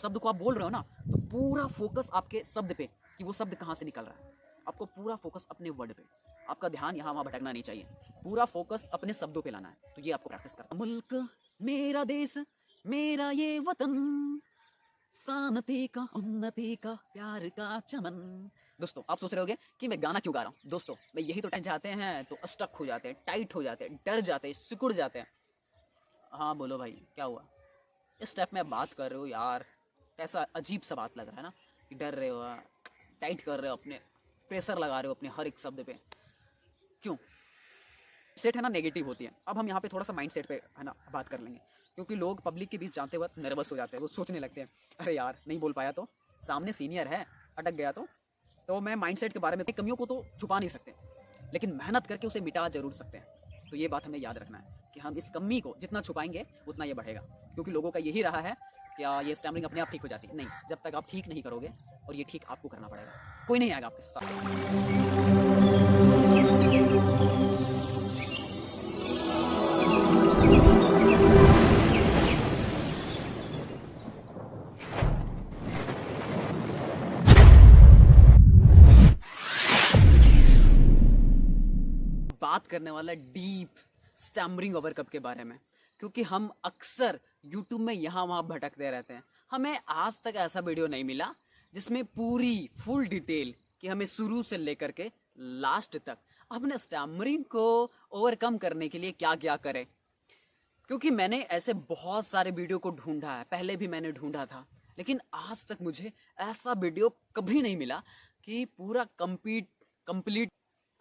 शब्द को आप बोल रहे हो ना, तो पूरा फोकस आपके शब्द पे कि वो शब्द कहाँ से निकल रहा है। आपको पूरा फोकस अपने वर्ड पे, आपका ध्यान यहाँ वहाँ भटकना नहीं चाहिए, पूरा फोकस अपने शब्दों पे लाना है। तो ये आपको प्रैक्टिस करना। मुल्क मेरा देश मेरा ये वतन, शांति का उन्नति का प्यार का चमन। दोस्तों आप सोच रहे होगे कि मैं गाना क्यों गा रहा हूँ। दोस्तों मैं यही तो जाते हैं तो स्टक हो जाते हैं, टाइट हो जाते हैं, डर जाते हैं, सिकुड़ जाते हैं। हाँ बोलो भाई क्या हुआ। इस स्टेप में बात कर रहे हो यार, कैसा अजीब सा बात लग रहा है ना, कि डर रहे हो, टाइट कर रहे हो, अपने प्रेशर लगा रहे हो अपने हर एक शब्द पे। क्यों? सेट है ना नेगेटिव होती है। अब हम यहाँ पे थोड़ा सा माइंड सेट पे है ना बात कर लेंगे, क्योंकि लोग पब्लिक के बीच जाते वक्त नर्वस हो जाते हैं। वो सोचने लगते हैं अरे यार नहीं बोल पाया तो, सामने सीनियर है, अटक गया तो मैं माइंड सेट के बारे में कमियों को तो छुपा नहीं सकते, लेकिन मेहनत करके उसे मिटा जरूर सकते हैं। तो ये बात हमें याद रखना है कि हम इस कमी को जितना छुपाएंगे उतना ये बढ़ेगा, क्योंकि लोगों का यही रहा है क्या ये स्टैमरिंग अपने आप ठीक हो जाती है। नहीं, जब तक आप ठीक नहीं करोगे, और ये ठीक आपको करना पड़ेगा, कोई नहीं आएगा आपके साथ। बात करने वाला डीप स्टैमरिंग ओवरकम के बारे में, क्योंकि हम अक्सर YouTube में यहाँ वहाँ भटकते रहते हैं। हमें आज तक ऐसा वीडियो नहीं मिला जिसमें पूरी फुल डिटेल कि हमें शुरू से लेकर के लास्ट तक अपने स्टैमरिंग को ओवरकम करने के लिए क्या क्या करें। क्योंकि मैंने ऐसे बहुत सारे वीडियो को ढूंढा है, पहले भी मैंने ढूंढा था, लेकिन आज तक मुझे ऐसा वीडियो कभी नहीं मिला कि पूरा कंप्लीट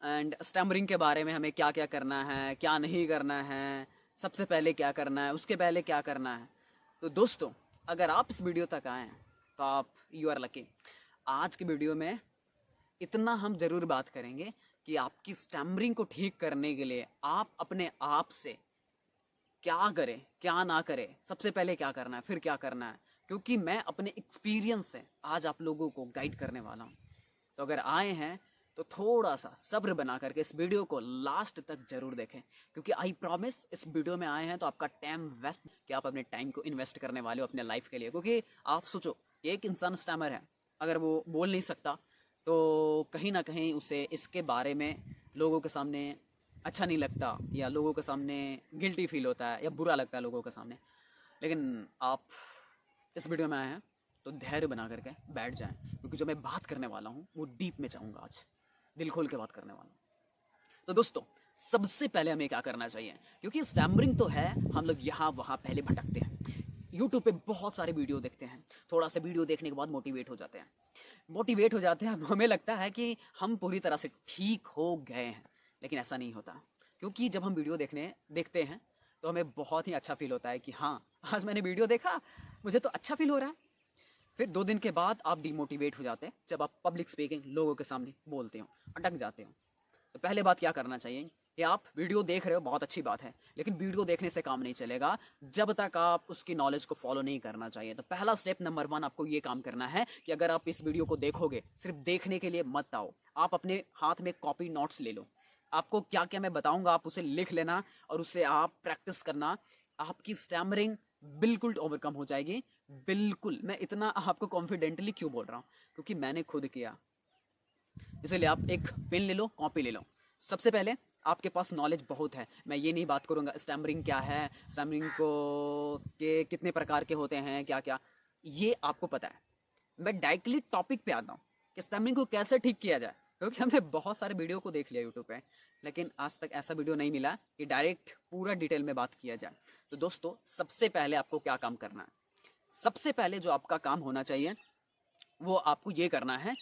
एंड स्टैमरिंग के बारे में हमें क्या क्या करना है, क्या नहीं करना है, सबसे पहले क्या करना है, उसके पहले क्या करना है। तो दोस्तों अगर आप इस वीडियो तक आए हैं तो आप यू आर लकी। आज की वीडियो में इतना हम जरूर बात करेंगे कि आपकी स्टैमरिंग को ठीक करने के लिए आप अपने आप से क्या करें क्या ना करें, सबसे पहले क्या करना है, फिर क्या करना है, क्योंकि मैं अपने एक्सपीरियंस से आज आप लोगों को गाइड करने वाला हूँ। तो अगर आए हैं तो थोड़ा सा सब्र बना करके इस वीडियो को लास्ट तक जरूर देखें, क्योंकि आई प्रॉमिस इस वीडियो में आए हैं तो आपका टाइम वेस्ट, कि आप अपने टाइम को इन्वेस्ट करने वाले हो अपने लाइफ के लिए। क्योंकि आप सोचो एक इंसान स्टैमर है, अगर वो बोल नहीं सकता तो कहीं ना कहीं उसे इसके बारे में लोगों के सामने अच्छा नहीं लगता, या लोगों के सामने गिल्टी फील होता है, या बुरा लगता है लोगों के सामने। लेकिन आप इस वीडियो में आए हैं तो धैर्य बना करके बैठ जाएं, क्योंकि जो मैं बात करने वाला हूँ वो डीप में जाऊँगा, आज दिल खोल के बात करने वाला हूँ। तो दोस्तों सबसे पहले हमें क्या करना चाहिए, क्योंकि स्टैमरिंग तो है, हम लोग यहाँ वहाँ पहले भटकते हैं, यूट्यूब पे बहुत सारे वीडियो देखते हैं, थोड़ा सा वीडियो देखने के बाद मोटिवेट हो जाते हैं, हमें लगता है कि हम पूरी तरह से ठीक हो गए हैं, लेकिन ऐसा नहीं होता। क्योंकि जब हम वीडियो देखते हैं तो हमें बहुत ही अच्छा फील होता है कि हाँ आज मैंने वीडियो देखा, मुझे तो अच्छा फील हो रहा है। फिर 2 दिन के बाद आप डिमोटिवेट हो जाते हैं, जब आप पब्लिक स्पीकिंग लोगों के सामने बोलते हो, अटक जाते हो। तो पहले बात क्या करना चाहिए कि आप वीडियो देख रहे हो, बहुत अच्छी बात है, लेकिन वीडियो देखने से काम नहीं चलेगा जब तक आप उसकी नॉलेज को फॉलो नहीं करना चाहिए। तो पहला स्टेप नंबर 1 आपको ये काम करना है कि अगर आप इस वीडियो को देखोगे, सिर्फ देखने के लिए मत आओ, आप अपने हाथ में कॉपी नोट्स ले लो। आपको क्या क्या मैं बताऊंगा आप उसे लिख लेना, और उससे आप प्रैक्टिस करना, आपकी स्टैमरिंग बिल्कुल ओवरकम हो जाएगी। बिल्कुल, मैं इतना आपको कॉन्फिडेंटली क्यों बोल रहा हूँ, क्योंकि मैंने खुद किया। इसलिए आप एक पेन ले लो, कॉपी ले लो। सबसे पहले आपके पास नॉलेज बहुत है, मैं ये नहीं बात करूंगा स्टैमरिंग क्या है, स्टैमरिंग को के कितने प्रकार के होते हैं, क्या क्या ये आपको पता है। मैं डायरेक्टली टॉपिक पे आता हूँ कि स्टैमरिंग को कैसे ठीक किया जाए, क्योंकि हमने बहुत सारे वीडियो को देख लिया यूट्यूब पे, लेकिन आज तक ऐसा वीडियो नहीं मिला कि डायरेक्ट पूरा डिटेल में बात किया जाए। तो दोस्तों सबसे पहले आपको क्या काम करना है, सबसे पहले जो आपका काम होना चाहिए वो आपको ये करना है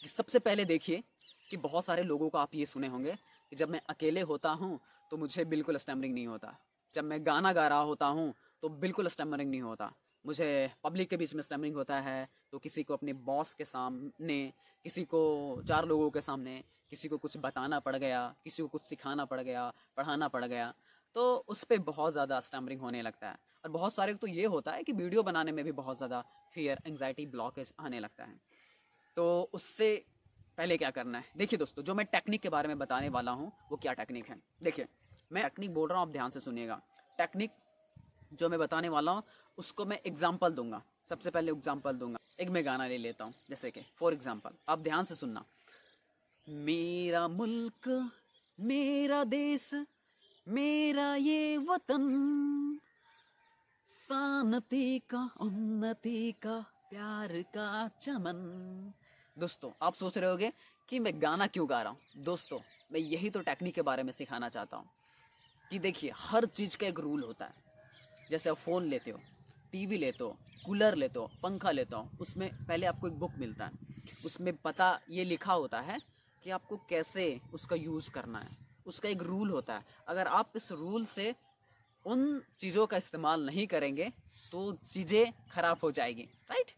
कि सबसे पहले देखिए कि बहुत सारे लोगों को आप ये सुने होंगे कि जब मैं अकेले होता हूँ तो मुझे बिल्कुल स्टैमरिंग नहीं होता, जब मैं गाना गा रहा होता हूँ तो बिल्कुल स्टैमरिंग नहीं होता, मुझे पब्लिक के बीच में स्टैमरिंग होता है, तो किसी को अपने बॉस के सामने, किसी को 4 लोगों के सामने, किसी को कुछ बताना पड़ गया, किसी को कुछ सिखाना पड़ गया, पढ़ाना पड़ गया, तो उस पर बहुत ज़्यादा स्टैमरिंग होने लगता है। और बहुत सारे तो ये होता है कि वीडियो बनाने में भी बहुत ज़्यादा फियर, एंग्जाइटी, ब्लॉकेज आने लगता है। तो उससे पहले क्या करना है, देखिए दोस्तों जो मैं टेक्निक के बारे में बताने वाला हूँ वो क्या टेक्निक है। देखिए मैं टेक्निक बोल रहा हूँ, आप ध्यान से सुनिएगा। टेक्निक जो मैं बताने वाला हूँ उसको मैं एग्जाम्पल दूंगा। सबसे पहले एग्जाम्पल दूंगा, एक मैं गाना ले लेता हूँ, जैसे कि फॉर एग्जाम्पल आप ध्यान से सुनना। मेरा मुल्क, मेरा देश, मेरा ये वतन, शांति का, उन्नति का, प्यार का चमन। दोस्तों आप सोच रहे होगे कि मैं गाना क्यों गा रहा हूँ। दोस्तों मैं यही तो टेक्निक के बारे में सिखाना चाहता हूँ कि देखिए हर चीज़ का एक रूल होता है। जैसे आप फ़ोन लेते हो, टीवी लेते हो, कूलर लेते हो, पंखा लेते हो, उसमें पहले आपको एक बुक मिलता है, उसमें पता ये लिखा होता है कि आपको कैसे उसका यूज़ करना है। उसका एक रूल होता है। अगर आप इस रूल से उन चीज़ों का इस्तेमाल नहीं करेंगे तो चीज़ें खराब हो जाएगी, राइट।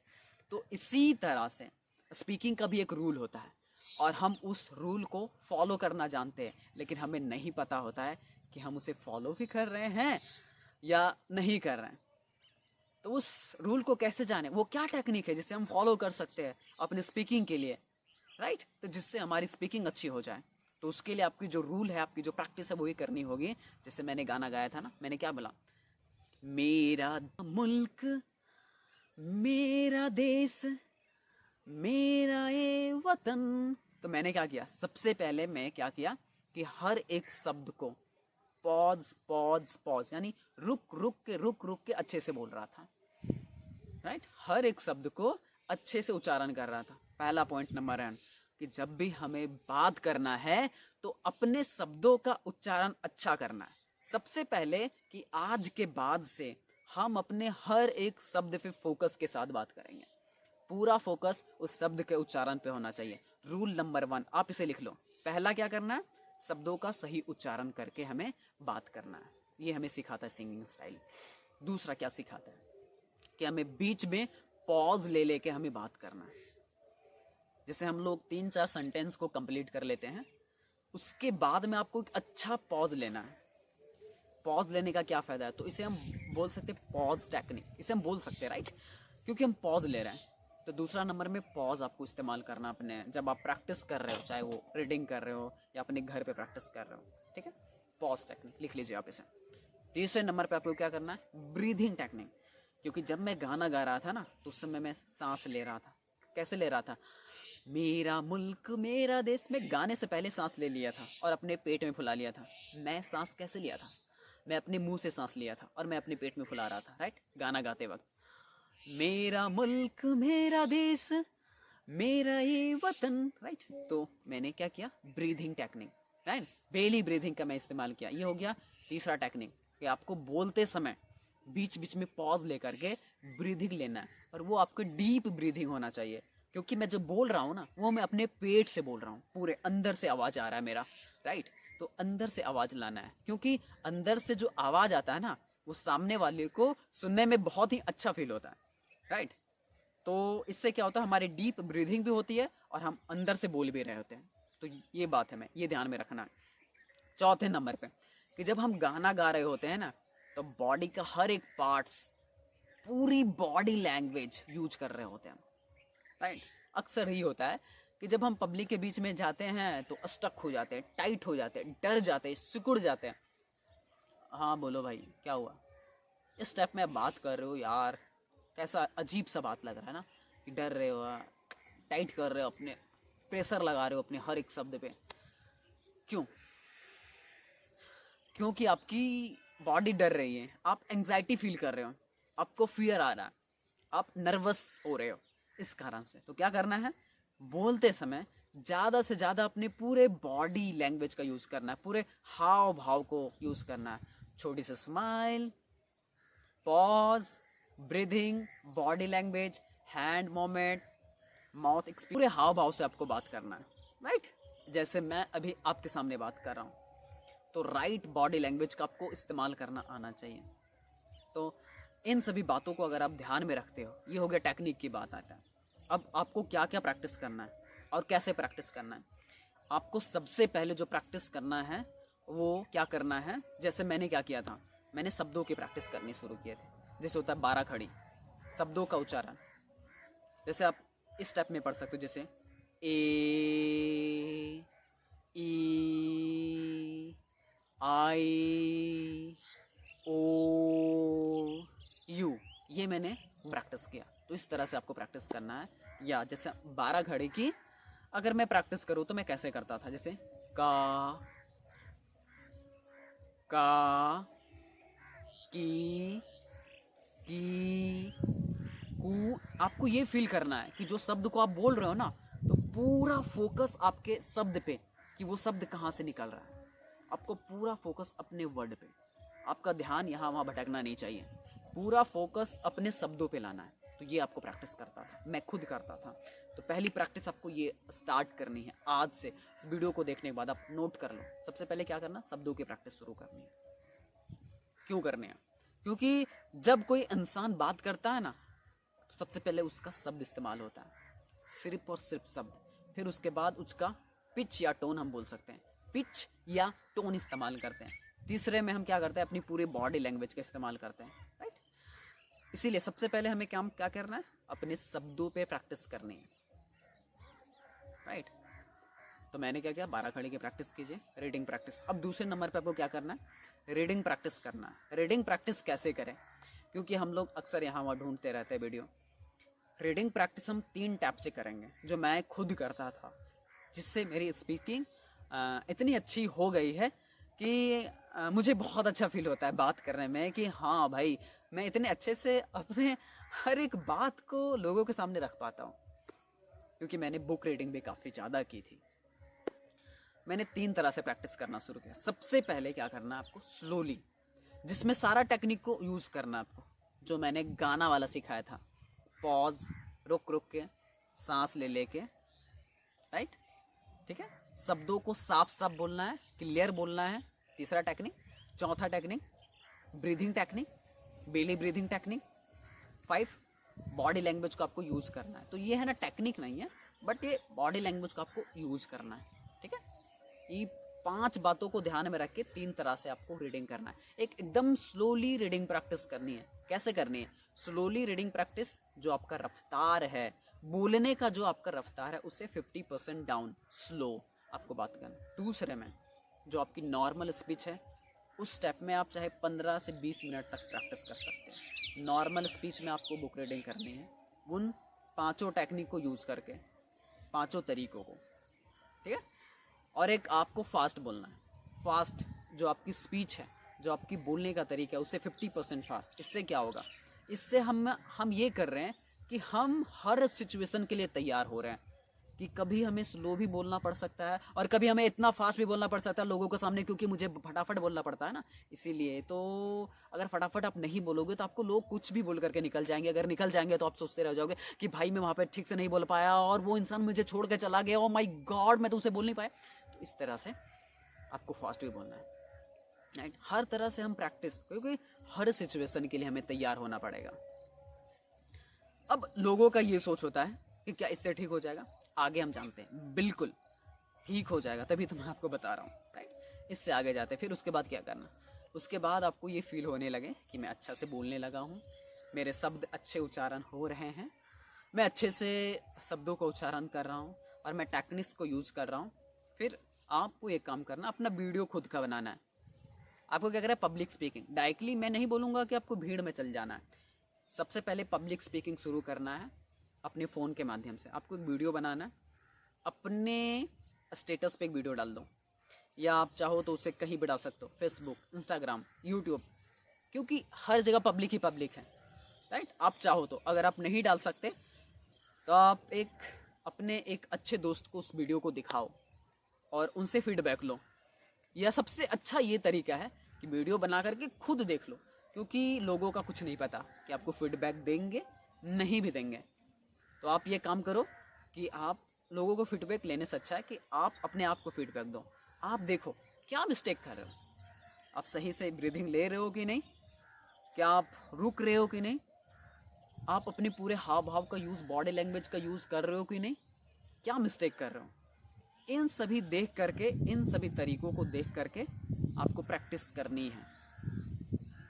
तो इसी तरह से स्पीकिंग का भी एक रूल होता है और हम उस रूल को फॉलो करना जानते हैं, लेकिन हमें नहीं पता होता है कि हम उसे फॉलो भी कर रहे हैं या नहीं कर रहे हैं। तो उस रूल को कैसे जाने, वो क्या टेक्निक है जिसे हम फॉलो कर सकते हैं अपने स्पीकिंग के लिए, राइट। तो जिससे हमारी स्पीकिंग अच्छी हो जाए, तो उसके लिए आपकी जो रूल है, आपकी जो प्रैक्टिस है वही करनी होगी। जैसे मैंने गाना गाया था ना, मैंने क्या बोला, मेरा मुल्क, मेरा देश, मेरा ये वतन। तो मैंने क्या किया, सबसे पहले मैं क्या किया कि हर एक शब्द को पॉज पॉज पॉज, यानी रुक रुक के अच्छे से बोल रहा था, राइट। हर एक शब्द को अच्छे से उच्चारण कर रहा था। पहला पॉइंट नंबर 1 कि जब भी हमें बात करना है तो अपने शब्दों का उच्चारण अच्छा करना है। सबसे पहले कि आज के बाद से हम अपने हर एक शब्द पे फोकस के साथ बात करेंगे। पूरा फोकस उस शब्द के उच्चारण पे होना चाहिए। रूल नंबर 1 आप इसे लिख लो। पहला क्या करना है, शब्दों का सही उच्चारण करके हमें बात करना है। ये हमें सिखाता है सिंगिंग स्टाइल। दूसरा क्या सिखाता है कि हमें बीच में पॉज ले लेके हमें बात करना है। जैसे हम लोग 3-4 सेंटेंस को कंप्लीट कर लेते हैं, उसके बाद में आपको एक अच्छा पॉज लेना है। पॉज लेने का क्या फायदा है, तो इसे हम बोल सकते हैं पॉज टेक्निक, इसे हम बोल सकते हैं, राइट, क्योंकि हम पॉज ले रहे हैं। तो दूसरा नंबर में पॉज आपको इस्तेमाल करना अपने, जब आप प्रैक्टिस कर रहे हो, चाहे वो रीडिंग कर रहे हो या अपने घर पे प्रैक्टिस कर रहे हो, ठीक है। पॉज टेक्निक लिख लीजिए आप इसे। तीसरे नंबर पे आपको क्या करना है, ब्रीदिंग टेक्निक। क्योंकि जब मैं गाना गा रहा था ना, तो उस समय मैं सांस ले रहा था। कैसे ले रहा था, मेरा मुल्क, मेरा देश, में गाने से पहले सांस ले लिया था और अपने पेट में फुला लिया था। मैं सांस कैसे लिया था, मैं अपने मुंह से सांस लिया था और मैं अपने पेट में फुला रहा था, राइट, गाना गाते वक्त। मेरा मुल्क, मेरा देश, मेरा ये वतन, राइट। तो मैंने क्या किया, breathing technique, right, belly breathing का मैं इस्तेमाल किया। ये हो गया तीसरा टेक्निक कि आपको बोलते समय बीच बीच में पॉज लेकर के ब्रीदिंग लेना है, और वो आपको डीप ब्रीदिंग होना चाहिए। क्योंकि मैं जो बोल रहा हूँ ना, वो मैं अपने पेट से बोल रहा हूँ, पूरे अंदर से आवाज आ रहा है मेरा, राइट। तो अंदर से आवाज लाना है, क्योंकि अंदर से जो आवाज आता है ना, वो सामने वाले को सुनने में बहुत ही अच्छा फील होता है, राइट। तो इससे क्या होता है, हमारी डीप ब्रीदिंग भी होती है और हम अंदर से बोल भी रहे होते हैं। तो ये बात हमें ये ध्यान में रखना है। चौथे नंबर पे कि जब हम गाना गा रहे होते हैं ना, तो बॉडी का हर एक पार्ट्स, पूरी बॉडी लैंग्वेज यूज कर रहे होते हैं, राइट। अक्सर ही होता है कि जब हम पब्लिक के बीच में जाते हैं तो स्टक हो जाते हैं, टाइट हो जाते हैं, डर जाते हैं, सिकुड़ जाते हैं। हाँ बोलो भाई क्या हुआ, इस स्टेप में बात कर रहे हो यार, कैसा अजीब सा बात लग रहा है ना, कि डर रहे हो, टाइट कर रहे हो, अपने प्रेशर लगा रहे हो अपने हर एक शब्द पे। क्यों, क्योंकि आपकी बॉडी डर रही है, आप एंजाइटी फील कर रहे हो, आपको फियर आ रहा है, आप नर्वस हो रहे हो इस कारण से। तो क्या करना है, बोलते समय ज्यादा से ज्यादा अपने पूरे बॉडी लैंग्वेज का यूज करना है, पूरे हाव भाव को यूज करना है। छोटी सी smile, pause, breathing, body language, hand moment, mouth expression, पूरे हाव भाव से आपको बात करना है, राइट। जैसे मैं अभी आपके सामने बात कर रहा हूँ, तो राइट बॉडी लैंग्वेज का आपको इस्तेमाल करना आना चाहिए। तो इन सभी बातों को अगर आप ध्यान में रखते हो, ये हो गया टेक्निक की बात आता है। अब आपको क्या क्या प्रैक्टिस करना है और कैसे प्रैक्टिस करना है। आपको सबसे पहले जो प्रैक्टिस करना है वो क्या करना है, जैसे मैंने क्या किया था, मैंने शब्दों की प्रैक्टिस करनी शुरू किए थे। जैसे होता है 12 खड़ी, शब्दों का उच्चारण। जैसे आप इस स्टेप में पढ़ सकते हो, जैसे ए, ई, आई, ओ, ये मैंने प्रैक्टिस किया। तो इस तरह से आपको प्रैक्टिस करना है। या जैसे 12 घड़ी की अगर मैं प्रैक्टिस करूँ तो मैं कैसे करता था, जैसे का की कू। आपको ये फील करना है कि जो शब्द को आप बोल रहे हो ना, तो पूरा फोकस आपके शब्द पे, कि वो शब्द कहाँ से निकल रहा है। आपको पूरा फोकस अपने वर्ड पे, आपका ध्यान यहाँ वहाँ भटकना नहीं चाहिए, पूरा फोकस अपने शब्दों पे लाना है। तो ये आपको प्रैक्टिस करता था, मैं खुद करता था। तो पहली प्रैक्टिस आपको ये स्टार्ट करनी है आज से। इस वीडियो को देखने के बाद आप नोट कर लो, सबसे पहले क्या करना, शब्दों की प्रैक्टिस शुरू करनी है। क्यों करने हैं? क्योंकि जब कोई इंसान बात करता है ना, तो सबसे पहले उसका शब्द इस्तेमाल होता है, सिर्फ और सिर्फ शब्द। फिर उसके बाद उसका पिच या टोन, हम बोल सकते हैं पिच या टोन इस्तेमाल करते हैं। तीसरे में हम क्या करते हैं, अपनी पूरी बॉडी लैंग्वेज का इस्तेमाल करते हैं, राइट। इसीलिए सबसे पहले हमें क्या करना है, अपने शब्दों पे प्रैक्टिस करनी है, राइट। तो मैंने क्या किया, 12 खड़ी की प्रैक्टिस कीजिए, रीडिंग प्रैक्टिस। अब दूसरे नंबर पे आपको क्या करना है, रीडिंग प्रैक्टिस करना है। रीडिंग प्रैक्टिस कैसे करें, क्योंकि हम लोग अक्सर यहाँ वहाँ ढूंढते रहते हैं वीडियो। रीडिंग प्रैक्टिस हम 3 टैप से करेंगे, जो मैं खुद करता था, जिससे मेरी स्पीकिंग इतनी अच्छी हो गई है कि मुझे बहुत अच्छा फील होता है बात करने में, कि हाँ भाई मैं इतने अच्छे से अपने हर एक बात को लोगों के सामने रख पाता हूँ, क्योंकि मैंने बुक रीडिंग भी काफ़ी ज़्यादा की थी। मैंने 3 तरह से प्रैक्टिस करना शुरू किया। सबसे पहले क्या करना है आपको, स्लोली, जिसमें सारा टेक्निक को यूज़ करना है आपको, जो मैंने गाना वाला सिखाया था, पॉज, रुक रुक के, सांस ले लेके, राइट, ठीक है। शब्दों को साफ साफ बोलना है, क्लियर बोलना है, तीसरा टेक्निक। चौथा technique breathing technique, belly breathing technique. 5 body language को आपको यूज करना है। तो ये है ना, टेक्निक नहीं है, बट ये बॉडी लैंग्वेज को आपको यूज करना है, ठीक है। ये 5 बातों को ध्यान में रख के 3 तरह से आपको रीडिंग करना है। एकदम स्लोली रीडिंग प्रैक्टिस करनी है। कैसे करनी है, स्लोली रीडिंग प्रैक्टिस, जो आपका रफ्तार है बोलने का, जो आपका रफ्तार है उसे 50% डाउन, स्लो आपको बात करना। दूसरे में जो आपकी नॉर्मल स्पीच है, उस स्टेप में आप चाहे 15 से 20 मिनट तक प्रैक्टिस कर सकते हैं। नॉर्मल स्पीच में आपको बुक रीडिंग करनी है, उन 5 टेक्निक को यूज करके, 5 तरीकों को, ठीक है। और एक आपको फास्ट बोलना है। फास्ट जो आपकी स्पीच है, जो आपकी बोलने का तरीका है, उसे 50% फास्ट। इससे क्या होगा, इससे हम ये कर रहे हैं कि हम हर सिचुएशन के लिए तैयार हो रहे हैं, कि कभी हमें स्लो भी बोलना पड़ सकता है और कभी हमें इतना फास्ट भी बोलना पड़ सकता है लोगों के सामने, क्योंकि मुझे फटाफट बोलना पड़ता है ना, इसीलिए। तो अगर फटाफट आप नहीं बोलोगे तो आपको लोग कुछ भी बोल करके निकल जाएंगे। अगर निकल जाएंगे तो आप सोचते रह जाओगे कि भाई मैं वहां पर ठीक से नहीं बोल पाया और वो इंसान मुझे छोड़ के चला गया, ओ माय गॉड मैं तो उसे बोल नहीं पाया। तो इस तरह से आपको फास्ट भी बोलना है, राइट। हर तरह से हम प्रैक्टिस, क्योंकि हर सिचुएशन के लिए हमें तैयार होना पड़ेगा। अब लोगों का ये सोच होता है कि क्या इससे ठीक हो जाएगा, आगे हम जानते हैं बिल्कुल ठीक हो जाएगा, तभी तो मैं आपको बता रहा हूँ, राइट। इससे आगे जाते हैं। फिर उसके बाद क्या करना, उसके बाद आपको ये फील होने लगे कि मैं अच्छा से बोलने लगा हूँ, मेरे शब्द अच्छे उच्चारण हो रहे हैं, मैं अच्छे से शब्दों का उच्चारण कर रहा हूँ और मैं टेक्निक्स को यूज कर रहा हूँ। फिर आपको एक काम करना, अपना वीडियो खुद का बनाना है। आपको क्या करना है, पब्लिक स्पीकिंग। डायरेक्टली मैं नहीं बोलूँगा कि आपको भीड़ में चल जाना है। सबसे पहले पब्लिक स्पीकिंग शुरू करना है अपने फ़ोन के माध्यम से। आपको एक वीडियो बनाना है, अपने स्टेटस पे एक वीडियो डाल दो, या आप चाहो तो उसे कहीं भी डाल सकते हो, फेसबुक, इंस्टाग्राम, यूट्यूब, क्योंकि हर जगह पब्लिक ही पब्लिक है, राइट। आप चाहो तो, अगर आप नहीं डाल सकते तो आप अपने एक अच्छे दोस्त को उस वीडियो को दिखाओ और उनसे फीडबैक लो। या सबसे अच्छा ये तरीका है कि वीडियो बना करके खुद देख लो, क्योंकि लोगों का कुछ नहीं पता कि आपको फीडबैक देंगे नहीं भी देंगे। तो आप ये काम करो कि आप लोगों को फीडबैक लेने से अच्छा है कि आप अपने आप को फीडबैक दो। आप देखो क्या मिस्टेक कर रहे हो, आप सही से ब्रीदिंग ले रहे हो कि नहीं, क्या आप रुक रहे हो कि नहीं, आप अपने पूरे हाव भाव का यूज़, बॉडी लैंग्वेज का यूज़ कर रहे हो कि नहीं, क्या मिस्टेक कर रहे हो। इन सभी देख करके, इन सभी तरीकों को देख करके आपको प्रैक्टिस करनी है,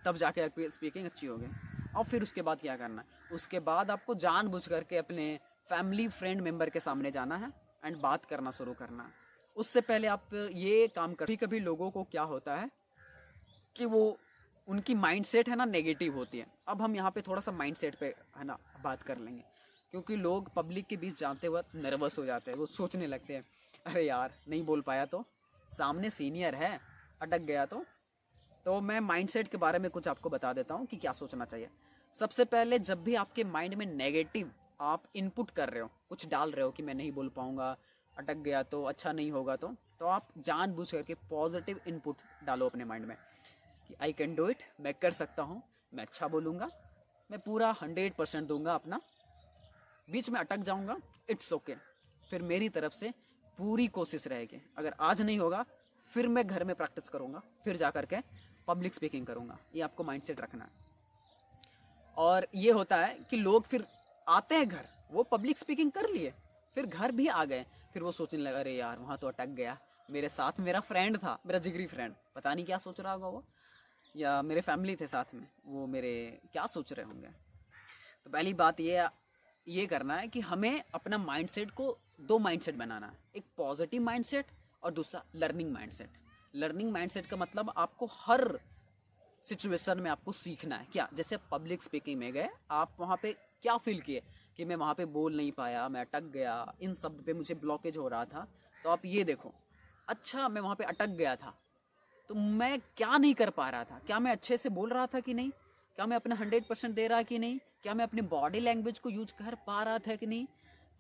तब जाके आपकी स्पीकिंग अच्छी होगी। और फिर उसके बाद क्या करना है, उसके बाद आपको जानबूझ करके अपने फैमिली फ्रेंड मेंबर के सामने जाना है एंड बात करना शुरू करना है। उससे पहले आप ये काम कर, कभी लोगों को क्या होता है कि वो उनकी माइंडसेट है ना नेगेटिव होती है। अब हम यहाँ पे थोड़ा सा माइंडसेट पे है ना बात कर लेंगे, क्योंकि लोग पब्लिक के बीच जाते वक्त नर्वस हो जाते हैं। वो सोचने लगते हैं अरे यार नहीं बोल पाया तो, सामने सीनियर है, अटक गया तो मैं माइंडसेट के बारे में कुछ आपको बता देता हूँ कि क्या सोचना चाहिए। सबसे पहले, जब भी आपके माइंड में नेगेटिव आप इनपुट कर रहे हो, कुछ डाल रहे हो कि मैं नहीं बोल पाऊंगा, अटक गया तो, अच्छा नहीं होगा तो आप जानबूझ करके पॉजिटिव इनपुट डालो अपने माइंड में कि आई कैन डू इट, मैं कर सकता हूँ, मैं अच्छा बोलूँगा, मैं पूरा 100% दूंगा अपना, बीच में अटक जाऊंगा, इट्स ओके, फिर मेरी तरफ से पूरी कोशिश रहेगी। अगर आज नहीं होगा फिर मैं घर में प्रैक्टिस करूंगा, फिर जा करके पब्लिक स्पीकिंग करूंगा। ये आपको माइंडसेट रखना है। और ये होता है कि लोग फिर आते हैं घर, वो पब्लिक स्पीकिंग कर लिए, फिर घर भी आ गए, फिर वो सोचने लगा अरे यार वहां तो अटक गया, मेरे साथ मेरा फ्रेंड था, मेरा जिगरी फ्रेंड, पता नहीं क्या सोच रहा होगा वो, या मेरे फैमिली थे साथ में, वो मेरे क्या सोच रहे होंगे। तो पहली बात ये करना है कि हमें अपना माइंडसेट को दो माइंडसेट बनाना है, एक पॉजिटिव माइंडसेट और दूसरा लर्निंग माइंडसेट। लर्निंग माइंडसेट का मतलब आपको हर सिचुएशन में आपको सीखना है। क्या, जैसे पब्लिक स्पीकिंग में गए, आप वहां पे क्या फील किए कि मैं वहां पे बोल नहीं पाया, मैं अटक गया, इन शब्द पे मुझे ब्लॉकेज हो रहा था, तो आप ये देखो, अच्छा मैं वहां पे अटक गया था तो मैं क्या नहीं कर पा रहा था, क्या मैं अच्छे से बोल रहा था कि नहीं, क्या मैं अपना 100% दे रहा कि नहीं, क्या मैं अपनी बॉडी लैंग्वेज को यूज कर पा रहा था कि नहीं,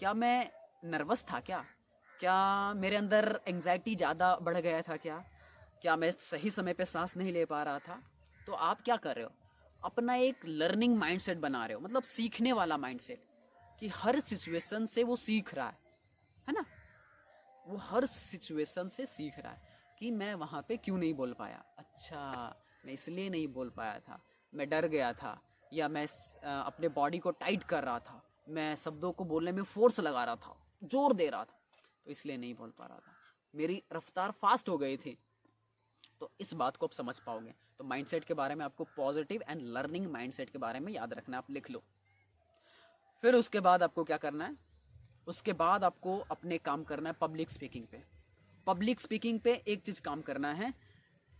क्या मैं नर्वस था, क्या मेरे अंदर एंजाइटी ज़्यादा बढ़ गया था, क्या मैं सही समय पे सांस नहीं ले पा रहा था। तो आप क्या कर रहे हो, अपना एक लर्निंग माइंडसेट बना रहे हो, मतलब सीखने वाला माइंडसेट, कि हर सिचुएशन से वो सीख रहा है ना, वो हर सिचुएशन से सीख रहा है कि मैं वहां पे क्यों नहीं बोल पाया, अच्छा मैं इसलिए नहीं बोल पाया था, मैं डर गया था, या मैं अपने बॉडी को टाइट कर रहा था, मैं शब्दों को बोलने में फोर्स लगा रहा था, जोर दे रहा था, तो इसलिए नहीं बोल पा रहा था, मेरी रफ्तार फास्ट हो गई थी। तो इस बात को आप समझ पाओगे। तो माइंडसेट के बारे में आपको पॉजिटिव एंड लर्निंग माइंडसेट के बारे में याद रखना, आप लिख लो। फिर उसके बाद आपको क्या करना है, उसके बाद आपको अपने काम करना है पब्लिक स्पीकिंग पे। पब्लिक स्पीकिंग पे एक चीज काम करना है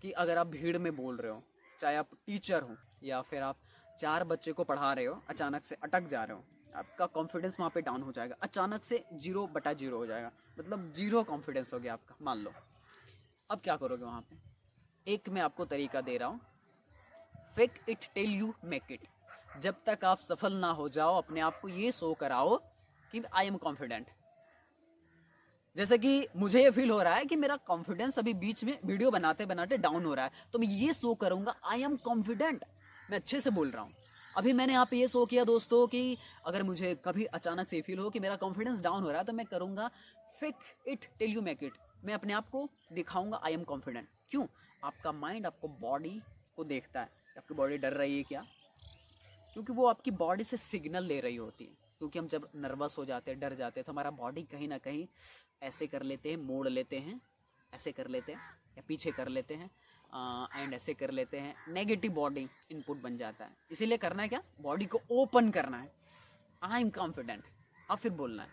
कि अगर आप भीड़ में बोल रहे हो, चाहे आप टीचर हो या फिर आप 4 बच्चे को पढ़ा रहे हो, अचानक से अटक जा रहे हो, आपका कॉन्फिडेंस वहां पे डाउन हो जाएगा, अचानक से 0/0 हो जाएगा, मतलब 0 कॉन्फिडेंस हो गया आपका, मान लो। अब क्या करोगे वहां पे, एक मैं आपको तरीका दे रहा हूं, fake it till you make it. जब तक आप सफल ना हो जाओ, अपने आप को ये शो कराओ कि आई एम कॉन्फिडेंट। जैसे कि मुझे ये फील हो रहा है कि मेरा कॉन्फिडेंस अभी बीच में वीडियो बनाते बनाते डाउन हो रहा है, तो मैं ये शो करूंगा आई एम कॉन्फिडेंट, मैं अच्छे से बोल रहा हूं। अभी मैंने यहाँ पे ये शो किया दोस्तों कि अगर मुझे कभी अचानक से फील हो कि मेरा कॉन्फिडेंस डाउन हो रहा है, तो मैं करूंगा fake it till you make it, मैं अपने आप को दिखाऊंगा आई एम कॉन्फिडेंट। क्यों, आपका माइंड आपको बॉडी को देखता है, आपकी बॉडी डर रही है क्या, क्योंकि वो आपकी बॉडी से सिग्नल ले रही होती है। क्योंकि हम जब नर्वस हो जाते हैं, डर जाते हैं, तो हमारा बॉडी कहीं ना कहीं ऐसे कर लेते हैं, मोड़ लेते हैं, ऐसे कर लेते हैं या पीछे कर लेते हैं, एंड ऐसे कर लेते हैं, नेगेटिव बॉडी इनपुट बन जाता है। इसीलिए करना है क्या, बॉडी को ओपन करना है, आई एम कॉन्फिडेंट, अब फिर बोलना है।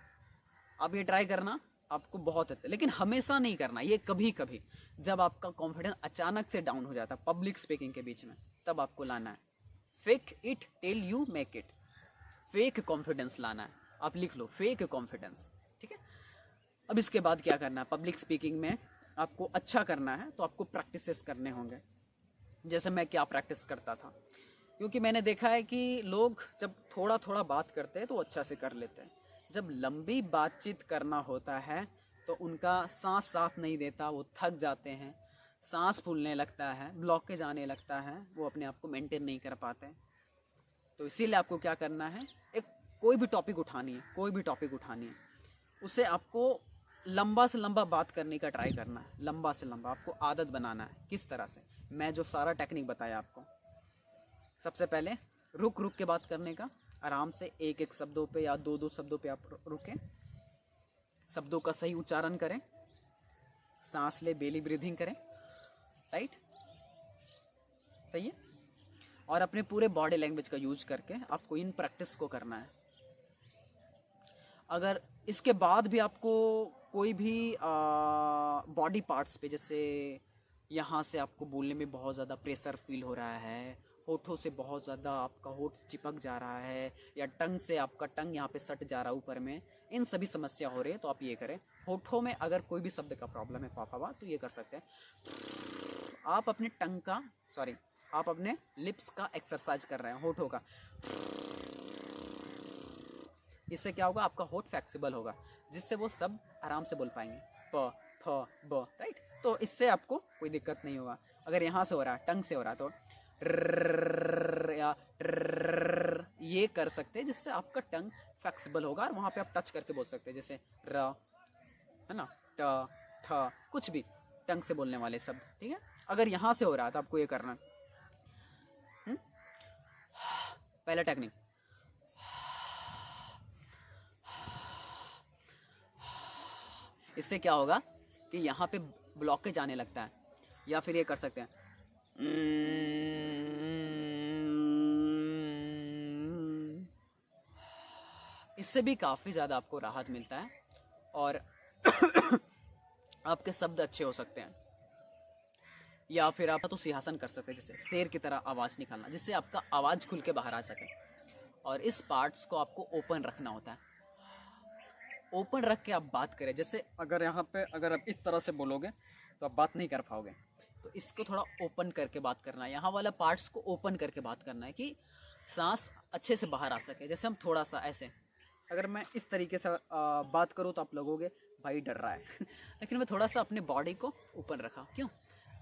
आप ये ट्राई करना, आपको बहुत अच्छा, लेकिन हमेशा नहीं करना, ये कभी कभी जब आपका कॉन्फिडेंस अचानक से डाउन हो जाता है पब्लिक स्पीकिंग के बीच में, तब आपको लाना है fake it till you make it, fake confidence लाना है। आप लिख लो फेक कॉन्फिडेंस, ठीक है। अब इसके बाद क्या करना है, पब्लिक स्पीकिंग में आपको अच्छा करना है तो आपको प्रैक्टिसेस करने होंगे। जैसे मैं क्या प्रैक्टिस करता था, क्योंकि मैंने देखा है कि लोग जब थोड़ा थोड़ा बात करते हैं तो अच्छा से कर लेते हैं, जब लंबी बातचीत करना होता है तो उनका सांस साथ नहीं देता, वो थक जाते हैं, सांस फूलने लगता है, ब्लॉकेज आने लगता है, वो अपने आप को मेंटेन नहीं कर पाते। तो इसीलिए आपको क्या करना है, एक कोई भी टॉपिक उठानी है, कोई भी टॉपिक उठानी है, उसे आपको लंबा से लंबा बात करने का ट्राई करना है, लंबा से लंबा आपको आदत बनाना है। किस तरह से, मैं जो सारा टेक्निक बताया आपको, सबसे पहले रुक रुक के बात करने का, आराम से एक एक शब्दों पे या दो दो शब्दों पे आप रुकें, शब्दों का सही उच्चारण करें, सांस ले, बेली ब्रीथिंग करें, राइट, सही है। और अपने पूरे बॉडी लैंग्वेज का यूज करके आपको इन प्रैक्टिस को करना है। अगर इसके बाद भी आपको कोई भी बॉडी पार्ट्स पे, जैसे यहाँ से आपको बोलने में बहुत ज़्यादा प्रेशर फील हो रहा है, होठों से बहुत ज़्यादा आपका होठ चिपक जा रहा है, या टंग से आपका टंग यहाँ पे सट जा रहा है ऊपर में, इन सभी समस्या हो रही है तो आप ये करें। होठों में अगर कोई भी शब्द का प्रॉब्लम है पापा तो ये कर सकते हैं। आप अपने टंग का आप अपने लिप्स का एक्सरसाइज कर रहे हैं, होठों का। इससे क्या होगा, आपका होठ फ्लेक्सिबल होगा, जिससे वो सब आराम से बोल पाएंगे, प फ ब, राइट। तो इससे आपको कोई दिक्कत नहीं होगा। अगर यहाँ से हो रहा है, टंग से हो रहा है, तो या ये कर सकते हैं, जिससे आपका टंग फ्लेक्सिबल होगा और वहाँ पे आप टच करके बोल सकते हैं, जैसे र, है ना, ट, ठ, कुछ भी टंग से बोलने वाले शब्द, ठीक है। अगर यहाँ से हो रहा है तो आपको ये करना है। पहला टेक्निक, इससे क्या होगा कि यहाँ पे ब्लॉकेज आने लगता है। या फिर ये कर सकते हैं, इससे भी काफ़ी ज़्यादा आपको राहत मिलता है और आपके शब्द अच्छे हो सकते हैं। या फिर आप तो सिंहासन कर सकते हैं, जैसे शेर की तरह आवाज़ निकालना, जिससे आपका आवाज़ खुल के बाहर आ सके। और इस पार्ट्स को आपको ओपन रखना होता है, ओपन रख के आप बात करें। जैसे अगर यहाँ पे अगर आप इस तरह से बोलोगे तो आप बात नहीं कर पाओगे, तो इसको थोड़ा ओपन करके बात करना है। यहाँ वाला पार्ट्स को ओपन करके बात करना है कि सांस अच्छे से बाहर आ सके। जैसे हम थोड़ा सा ऐसे, अगर मैं इस तरीके से बात करूँ तो आप लगोगे भाई डर रहा है लेकिन मैं थोड़ा सा अपने बॉडी को ओपन रखा, क्यों,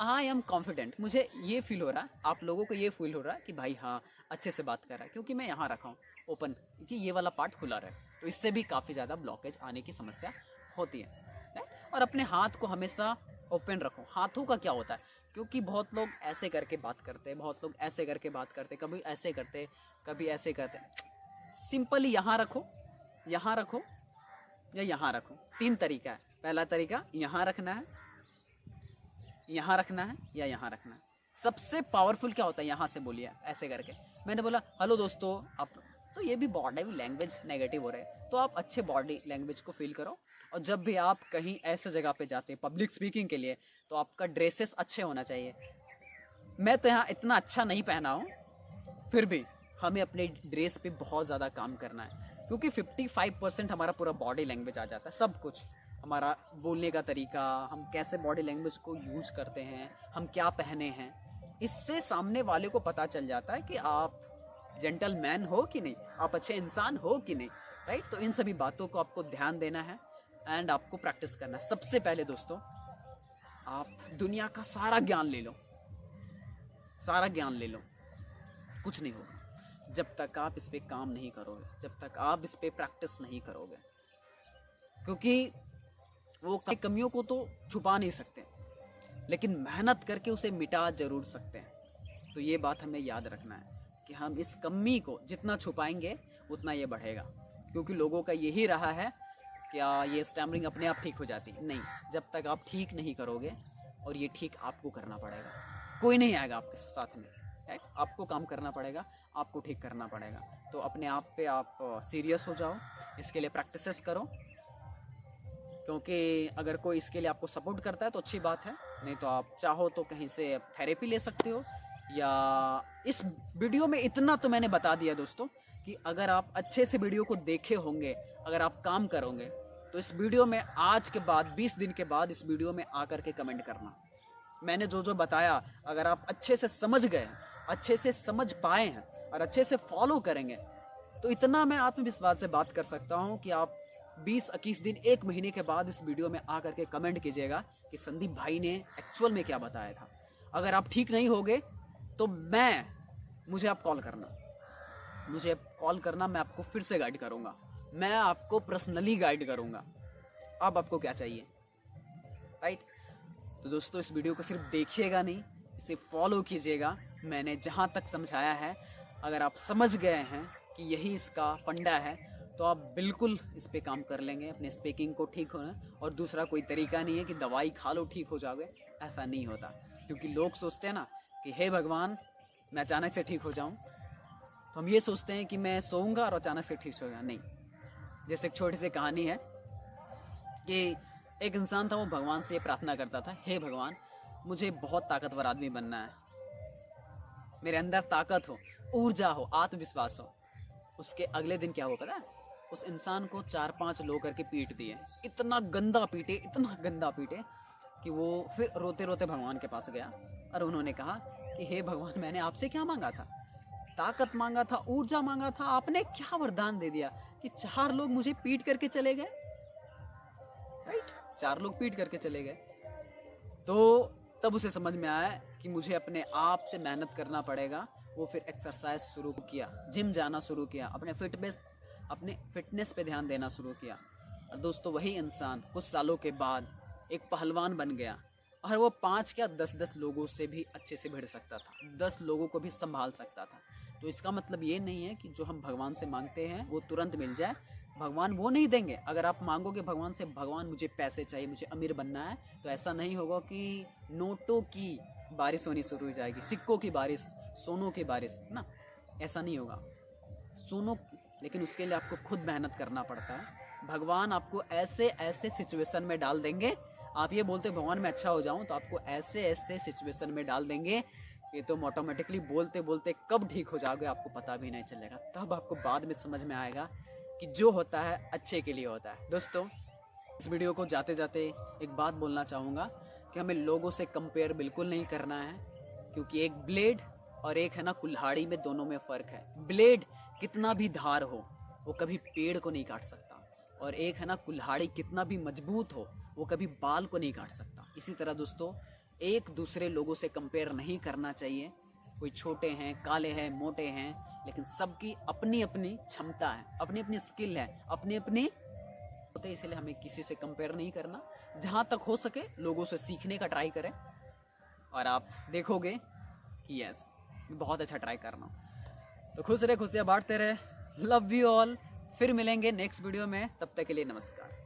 आई एम कॉन्फिडेंट, मुझे ये फील हो रहा है, आप लोगों को ये फील हो रहा है कि भाई हाँ अच्छे से बात कर रहा है, क्योंकि मैं यहाँ रखा हूँ ओपन, क्योंकि ये वाला पार्ट खुला रहे। तो इससे भी काफ़ी ज़्यादा ब्लॉकेज आने की समस्या होती है। और अपने हाथ को हमेशा ओपन रखो। हाथों का क्या होता है, क्योंकि बहुत लोग ऐसे करके बात करते हैं, बहुत लोग ऐसे करके बात करते, कभी ऐसे करते, कभी ऐसे करते। सिंपली यहाँ रखो, यहाँ रखो या यहाँ रखो, 3 तरीका है। पहला तरीका यहाँ रखना है, यहाँ रखना है या यहाँ रखना है। सबसे पावरफुल क्या होता है, यहाँ से बोलिए ऐसे करके। मैंने बोला हेलो दोस्तों, आप तो ये भी बॉडी लैंग्वेज नेगेटिव हो रहे हैं, तो आप अच्छे बॉडी लैंग्वेज को फील करो। और जब भी आप कहीं ऐसे जगह पे जाते हैं पब्लिक स्पीकिंग के लिए, तो आपका ड्रेसेस अच्छे होना चाहिए। मैं तो यहाँ इतना अच्छा नहीं पहना हूँ, फिर भी हमें अपने ड्रेस पे बहुत ज़्यादा काम करना है, क्योंकि 55% हमारा पूरा बॉडी लैंग्वेज आ जाता है। सब कुछ, हमारा बोलने का तरीका, हम कैसे बॉडी लैंग्वेज को यूज करते हैं, हम क्या पहने हैं, इससे सामने वाले को पता चल जाता है कि आप जेंटलमैन हो कि नहीं, आप अच्छे इंसान हो कि नहीं, राइट। तो इन सभी बातों को आपको ध्यान देना है एंड आपको प्रैक्टिस करना है। सबसे पहले दोस्तों, आप दुनिया का सारा ज्ञान ले लो, सारा ज्ञान ले लो, कुछ नहीं होगा जब तक आप इस पे काम नहीं करोगे, जब तक आप इस पे प्रैक्टिस नहीं करोगे। क्योंकि वो कमियों को तो छुपा नहीं सकते, लेकिन मेहनत करके उसे मिटा जरूर सकते हैं। तो ये बात हमें याद रखना है कि हम इस कमी को जितना छुपाएंगे उतना ये बढ़ेगा। क्योंकि लोगों का यही रहा है क्या ये स्टैमरिंग अपने आप ठीक हो जाती है, नहीं। जब तक आप ठीक नहीं करोगे, और ये ठीक आपको करना पड़ेगा, कोई नहीं आएगा आपके साथ में, राइट। आपको काम करना पड़ेगा, आपको ठीक करना पड़ेगा। तो अपने आप पे आप सीरियस हो जाओ, इसके लिए प्रैक्टिसेस करो। क्योंकि अगर कोई इसके लिए आपको सपोर्ट करता है तो अच्छी बात है, नहीं तो आप चाहो तो कहीं से थेरेपी ले सकते हो। या इस वीडियो में इतना तो मैंने बता दिया दोस्तों कि अगर आप अच्छे से वीडियो को देखे होंगे, अगर आप काम करोगे, तो इस वीडियो में आज के बाद 20 दिन के बाद इस वीडियो में आकर के कमेंट करना। मैंने जो जो बताया अगर आप अच्छे से समझ गए, अच्छे से समझ पाए हैं और अच्छे से फॉलो करेंगे, तो इतना मैं आत्मविश्वास से बात कर सकता हूँ कि आप 20-21 दिन, 1 महीने के बाद इस वीडियो में आकर के कमेंट कीजिएगा कि संदीप भाई ने एक्चुअल में क्या बताया था। अगर आप ठीक नहीं होगे तो मुझे आप कॉल करना, मैं आपको फिर से गाइड करूंगा, मैं आपको पर्सनली गाइड करूंगा। अब आपको क्या चाहिए, राइट। तो दोस्तों, इस वीडियो को सिर्फ देखिएगा नहीं, इसे फॉलो कीजिएगा। मैंने जहां तक समझाया है, अगर आप समझ गए हैं कि यही इसका फंडा है, तो आप बिल्कुल इस पे काम कर लेंगे अपने स्पीकिंग को ठीक होना। और दूसरा कोई तरीका नहीं है कि दवाई खा लो ठीक हो जाओगे, ऐसा नहीं होता। क्योंकि लोग सोचते हैं ना कि हे भगवान मैं अचानक से ठीक हो जाऊं, तो हम ये सोचते हैं कि मैं सोऊंगा और अचानक से ठीक हो जाऊंगा। नहीं। जैसे एक छोटी सी कहानी है कि एक इंसान था, वो भगवान से प्रार्थना करता था, हे भगवान मुझे बहुत ताकतवर आदमी बनना है, मेरे अंदर ताकत हो, ऊर्जा हो, आत्मविश्वास हो। उसके अगले दिन क्या हुआ पता है? उस इंसान को 4-5 लोग करके पीट दिए, इतना गंदा पीटे कि वो फिर रोते रोते भगवान के पास गया और उन्होंने कहा कि हे भगवान, मैंने आपसे क्या मांगा था? ताकत मांगा था, ऊर्जा मांगा था, आपने क्या वरदान दे दिया कि 4 लोग मुझे पीट करके चले गए। राइट, 4 लोग पीट करके चले गए। तो तब उसे समझ में आया कि मुझे अपने आप से मेहनत करना पड़ेगा। वो फिर एक्सरसाइज शुरू किया, जिम जाना शुरू किया, अपने फिटनेस पे ध्यान देना शुरू किया। और दोस्तों, वही इंसान कुछ सालों के बाद एक पहलवान बन गया और वो 5 क्या 10-10 लोगों से भी अच्छे से भिड़ सकता था, 10 लोगों को भी संभाल सकता था। तो इसका मतलब ये नहीं है कि जो हम भगवान से मांगते हैं वो तुरंत मिल जाए। भगवान वो नहीं देंगे। अगर आप मांगोगे भगवान से, भगवान मुझे पैसे चाहिए, मुझे अमीर बनना है, तो ऐसा नहीं होगा कि नोटों की बारिश होनी शुरू हो जाएगी, सिक्कों की बारिश, सोनों की बारिश ना, ऐसा नहीं होगा। सोनों, लेकिन उसके लिए आपको खुद मेहनत करना पड़ता है। भगवान आपको ऐसे ऐसे सिचुएशन में डाल देंगे, आप ये बोलते भगवान मैं अच्छा हो जाऊं, तो आपको ऐसे ऐसे सिचुएशन में डाल देंगे कि तुम ऑटोमेटिकली बोलते बोलते कब ठीक हो जाओगे आपको पता भी नहीं चलेगा। तब आपको बाद में समझ में आएगा कि जो होता है अच्छे के लिए होता है। दोस्तों, इस वीडियो को जाते जाते एक बात बोलना चाहूँगा कि हमें लोगों से कंपेयर बिल्कुल नहीं करना है, क्योंकि एक ब्लेड और एक है ना कुल्हाड़ी में, दोनों में फ़र्क है। ब्लेड कितना भी धार हो वो कभी पेड़ को नहीं काट सकता, और एक है ना कुल्हाड़ी कितना भी मजबूत हो वो कभी बाल को नहीं काट सकता। इसी तरह दोस्तों, एक दूसरे लोगों से कंपेयर नहीं करना चाहिए। कोई छोटे हैं, काले हैं, मोटे हैं, लेकिन सबकी अपनी अपनी क्षमता है, अपनी अपनी स्किल है, अपनी अपनी होते, इसलिए हमें किसी से कंपेयर नहीं करना। जहाँ तक हो सके लोगों से सीखने का ट्राई करें, और आप देखोगे कि यस, बहुत अच्छा ट्राई करना। तो खुश रहे, खुशियाँ बांटते रहे। Love you all. फिर मिलेंगे नेक्स्ट वीडियो में, तब तक के लिए नमस्कार।